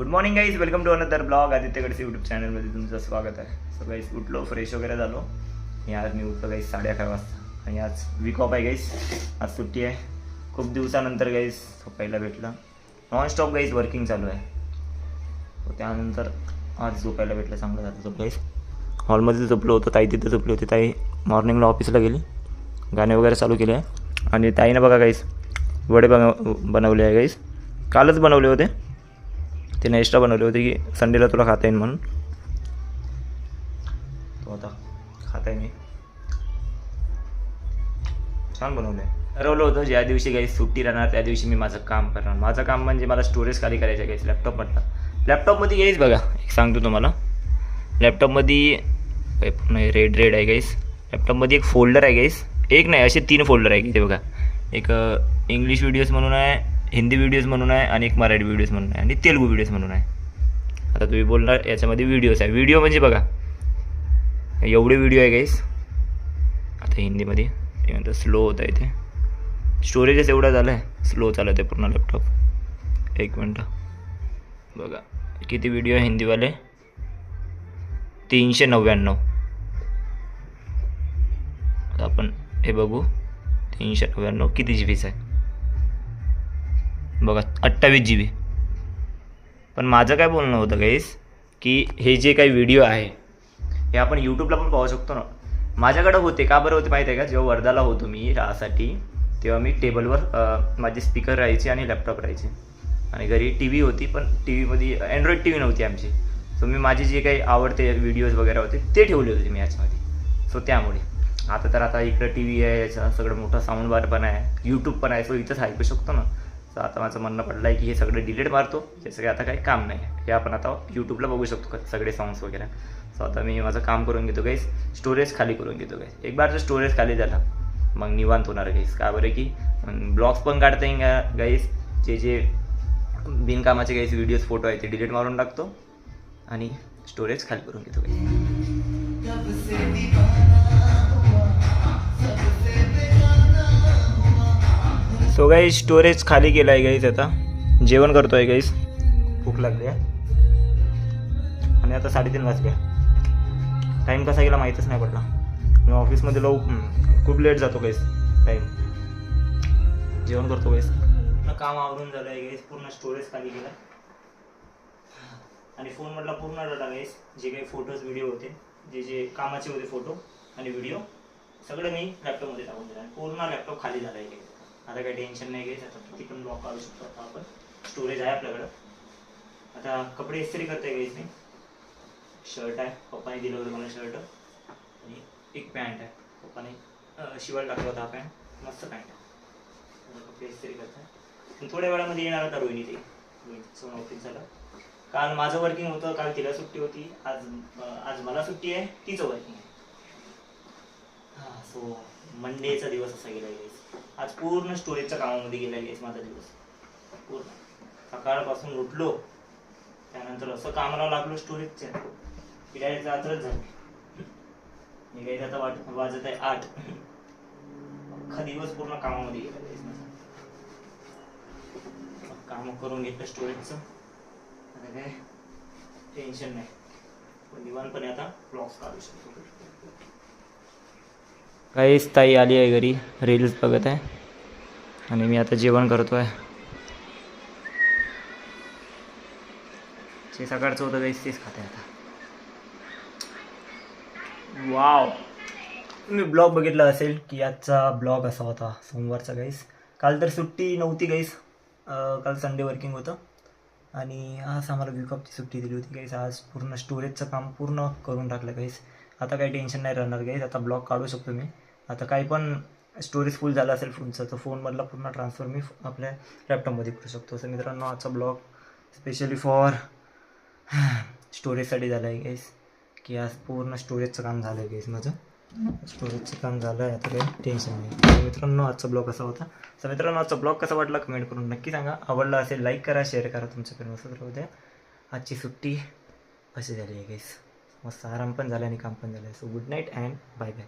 Good morning guys, welcome to another blog. Aditya Gadse YouTube चॅनलमध्ये तुमचं स्वागत आहे. सो गाईज उठलो, फ्रेश वगैरे झालो आणि आज मी उठलो गाईज 11:30 वाजता. आणि आज वीक ऑफ आहे गाईज, आज सुट्टी आहे. खूप दिवसानंतर गाईज झोपायला भेटलं. नॉनस्टॉप गाईज वर्किंग चालू आहे. तो त्यानंतर आज झोपायला भेटलं, चांगलं झालं. झोप गाईज हॉलमध्ये झोपलो होतो, ताई तिथं झोपली होती. ताई मॉर्निंगला ऑफिसला गेली, गाणे वगैरे चालू केले आहे. आणि ताईनं बघा गाईज वडे बनवले आहे गाईज, कालच बनवले होते. तिने एक्स्ट्रा बनवले होते की संडेला तुला खाता येईल म्हणून. तो आता खाता आहे मी, छान बनवलं आहे. ठरवलं होतं ज्या दिवशी काही सुट्टी राहणार त्या दिवशी मी माझं काम करणार. माझं काम म्हणजे मला स्टोरेज खाली करायचं आहे गाईस लॅपटॉपमधला. लॅपटॉपमध्ये गाईस बघा, एक सांगतो तुम्हाला, लॅपटॉपमध्ये पूर्ण रेड आहे गाईस. लॅपटॉपमध्ये एक फोल्डर आहे गाईस, एक नाही असे 3 फोल्डर आहे. ते बघा, एक इंग्लिश व्हिडिओज म्हणून आहे, हिंदी व्हिडिओज म्हणून आहे, आणि एक मराठी व्हिडिओज म्हणून आहे, आणि तेलुगू व्हिडिओज म्हणून आहे. आता तुम्ही बोलणार याच्यामध्ये व्हिडिओज आहे. व्हिडिओ म्हणजे बघा एवढे व्हिडिओ आहे गाईस. आता हिंदीमध्ये नंतर स्लो होत आहे, ते स्टोरेजच एवढं झालं आहे, स्लो चालत आहे पूर्ण लॅपटॉप. 1 मिनटं बघा किती व्हिडिओ आहे हिंदीवाले, 399. आता आपण हे बघू, 399 किती GBचं आहे बघा, 28 GB. पण माझं काय बोलणं होतं गाईस की हे जे काही व्हिडिओ आहे हे आपण यूट्यूबला पण पाहू शकतो ना. माझ्याकडे होते, का बरं होते माहिती आहे का? जेव्हा वर्धाला होतो मी राहासाठी, तेव्हा मी टेबलवर माझे स्पीकर राहायचे आणि लॅपटॉप राहायचे, आणि घरी TV होती, पण TV मध्ये अँड्रॉइड TV नव्हती आमची. सो मी माझे जे काही आवडते व्हिडिओज वगैरे होते ते ठेवले होते मी याच्यामध्ये. सो त्यामुळे आता इकडं TV आहे, याचा सगळं मोठा साऊंड बार पण आहे, यूट्यूब पण आहे, सो इथंच ऐकू शकतो ना. तर आता माझं म्हणणं पडलं आहे की हे सगळं डिलीट मारतो, जसं की आता काही काम नाही आहे, हे आपण आता यूट्यूबला बघू शकतो सगळे सॉंग्स वगैरे. सो आता मी माझं काम करून घेतो गाईस, स्टोरेज खाली करून घेतो गाईस. एक बार जर स्टोरेज खाली झाला मग निवांत होणार गाईस. का बरं की ब्लॉग्स पण काढता येईल गाईस. जे बिनकामाचे गाईस व्हिडिओज फोटो आहे ते डिलीट मारून टाकतो आणि स्टोरेज खाली करून घेतो गाईस. सो गाईस स्टोरेज खाली केलं आहे गाईस. आता जेवण करतो आहे गाईस, भूक लागली आहे. आणि आता 3:30 वाजले, टाईम कसा गेला माहीतच नाही पडला. मी ऑफिसमध्ये खूप लेट जातो गाईस टाईम. जेवण करतो गाईस, काम आवरून झालं आहे गाईस. पूर्ण स्टोरेज खाली गेला आणि फोनमधला पूर्ण डाटा गाईस, जे काही फोटोज व्हिडिओ होते, जे कामाचे होते फोटो आणि व्हिडिओ, सगळं मी लॅपटॉपमध्ये टाकून दिलं आणि पूर्ण लॅपटॉप खाली झाला आहे. आता काही टेन्शन नाही घ्यायचं, आता किती पण लॉक काढू शकतो आता आपण, स्टोरेज आहे आपल्याकडं. आता कपडे इस्त्री करते गाईस मी. शर्ट आहे, पप्पाने दिलं होतं मला शर्ट, आणि एक पॅन्ट आहे, पप्पाने शिवायला टाकला होता. हा पॅन्ट मस्त पॅन्ट आहे. कपडे इस्त्री करते. थोड्या वेळामध्ये येणार होता रोहिणी. रोहिणीचं ऑफिस झालं. काल माझं वर्किंग होतं, काल तिला सुट्टी होती, आज मला सुट्टी आहे, तिचं वर्किंग आहे. हां, सो मंडेचा दिवस असा गेला गाईस. आज पूर्ण स्टोरेजच्या कामामध्ये गेला गाईस माझा दिवस पूर्ण. सकाळपासून उठलो, त्यानंतर असं कामाला लागलो स्टोरेजच्या, फिरायचं रात्रच झाली. मी गाईस आता वाजत आहे 8. अख्खा दिवस पूर्ण कामामध्ये गेला गाईस माझा. कामं करून घेतलं स्टोरेजचं, आता काय टेन्शन नाही, पण निवांतपणे आता ब्लॉग्स काढू शकतो. काहीच ताई आली आहे घरी, रील्स बघत आहे, आणि मी आता जेवण करतो आहे. जे सकाळचं होतं गाईस तेच खाते आता. वाव, तुम्ही ब्लॉग बघितला असेल की आजचा ब्लॉग असा होता सोमवारचा गाईस. काल तर सुट्टी नव्हती गाईस, काल संडे वर्किंग होतं, आणि आज आम्हाला वीक ऑफची सुट्टी दिली होती गाईस. आज पूर्ण स्टोरेजचं काम पूर्ण करून टाकलं गाईस. आता काही टेन्शन नाही राहणार गाईस, आता ब्लॉग काढू शकतो मी. आता काही पण स्टोरेज फुल झालं असेल फोनचं, तर फोनमधला पूर्ण ट्रान्सफर मी आपल्या लॅपटॉपमध्ये करू शकतो. तर मित्रांनो, आजचा ब्लॉग स्पेशली फॉर स्टोरेजसाठी झालं आहे गाईस, की आज पूर्ण स्टोरेजचं काम झालं आहे गाईस माझं. स्टोरेजचं काम झालं आहे, आता काही टेन्शन नाही. तर मित्रांनो, आजचा ब्लॉग असा होता. तर मित्रांनो, आजचा ब्लॉग कसा वाटला कमेंट करून नक्की सांगा. आवडला असेल लाईक करा, शेअर करा, तुमच्याकडे मस्त राहू द्या. आजची सुट्टी अशी झाली आहे गाईस, मस्त आराम पण झाला आणि काम पण झालं आहे. So good night and bye bye.